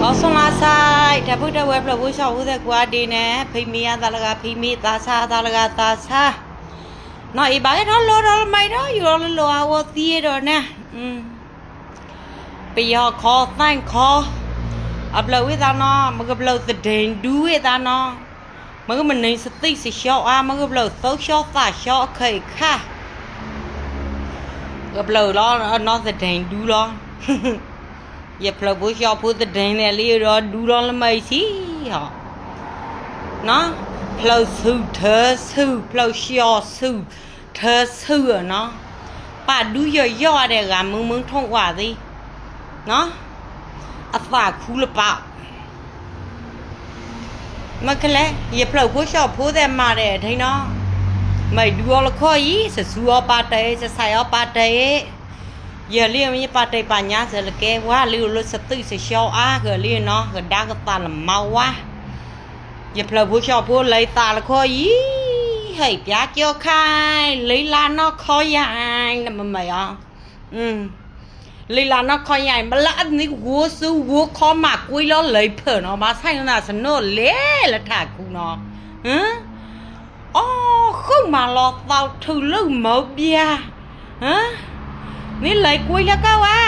xong là sai đã bước ra web là vui sau vui qua đi nè phi mi ta là phi mi ta sa nói bà cái đó lo đó mày đó vừa lo ao tia rồi nè bây giờ khó tay khó ập lâu với tao nó mà gặp lâu từ đền đuôi tao nó mà cái mình nên sẽ tích sẽ cho mà gặp lâu tốt cho ta cho khởi kha gặp lâu đó nó từ đền đuôi đó giờ lâu bữa cho bữa từ đền này liêu đó đuôi đó là mày xí họ nó lâu sư thơ sư lâu cho sư thơ sư ở nó bà đuôi do để làm mừng thông qua đi nóฝากคูละเปล่ามันก็เลยอย่าเปล่าผู้ชอบผู้แต่มาเด็ดให้น้องไม่ดูละข้อยี่จะสู้เอาปาเตจะใส่เอาปาเตอย่าเรียกไม่ปาเตปัญญาเสร็จแล้วแกว่าเรื่องรถสติจะเช่าก็เรียกเนาะก็ด่าก็ตาละเมาวะอย่าเปล่าผู้ชอบผู้เลยตาละข้อยี่ให้ปยาเกี่ยวคายเลยลานอกข้อใหญ่นั่นมันไม่ลีลาน้องคอยใหญ่มาละอันนี้วัวซื้อวัวคอหมากกุ้ยล้อเลยเผื่อเนาะมาใส่ขนาดสนุนเละละถ่ายกูเนาะอ๋อขึ้นมารอเตาถือเรื่องหมกเบียนี่เลยกุ้ยแล้วก็ว่า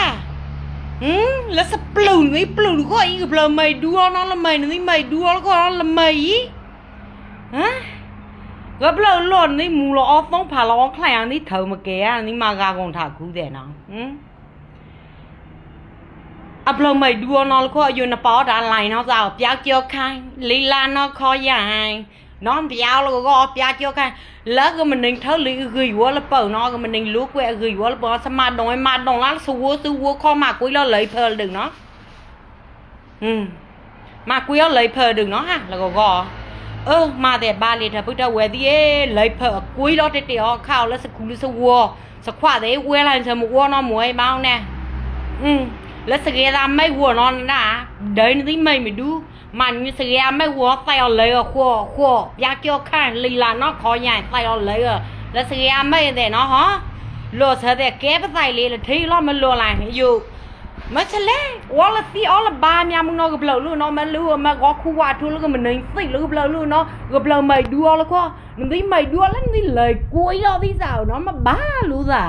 แล้วสปลุนไม่ปลุนก็อีกเลยไม่ดูน้องละไม่นี่ไม่ดูแล้วก็ละไม่ก็เปล่าหล่นนี่มูเราออฟต้องผ่าเราใครอันนี้เธอมาแกนี่มากากงถ่ายกูแต่เนาะอับลงไม่ดูน้องก็อยู่ในปอดอะไรน้องจะเอาปยาเกี่ยวกันลีลาน้องคอใหญ่น้องปยาแล้วก็ปยาเกี่ยวกันแล้วก็มันนึงเท่าลีคือวัวแล้วเปิดน้องก็มันนึงลุกเวคือวัวแล้วเปิดสมาดงมาดงล้านสู้วัวคอมากุ้ยแล้วเลยเพลดึงเนาะมากุ้ยแล้วเลยเพลดึงเนาะฮะแล้วก็มาแต่บ้านเลยถ้าพูดถึงเวทีเลยเพลกุ้ยแล้วเตี๋ยวข้าวแล้วสักคู่สักวัวสักขวาเดี๋ยวเวลาจะมาวัวน้องหมวยบ้างเนี่ยแล้วสเกลไม่หัวนอนนะเดินที่ไม่ดูมันสเกลไม่หัวใส่เอาเลยขั้วยาเกี่ยวข้างลีลาเนาะคอใหญ่ใส่เอาเลยแล้วสเกลไม่แต่เนาะฮะโหลดเธอแต่แก้ไปใส่เลยที่เรามันโหลดอะไรอยู่ไม่ใช่เลยว่าละสิอ๋อละบามีมึงนอนกับเราลูกนอนมันลูกมาก็คู่ว่าทุแล้วก็มันหนึ่งสิแล้วกับเราลูกเนาะกับเราไม่ดูแล้วก็นี่ไม่ดูแล้วนี่เลยกุ้ยเราที่สาวเนาะมาบ้าลูกอ่ะ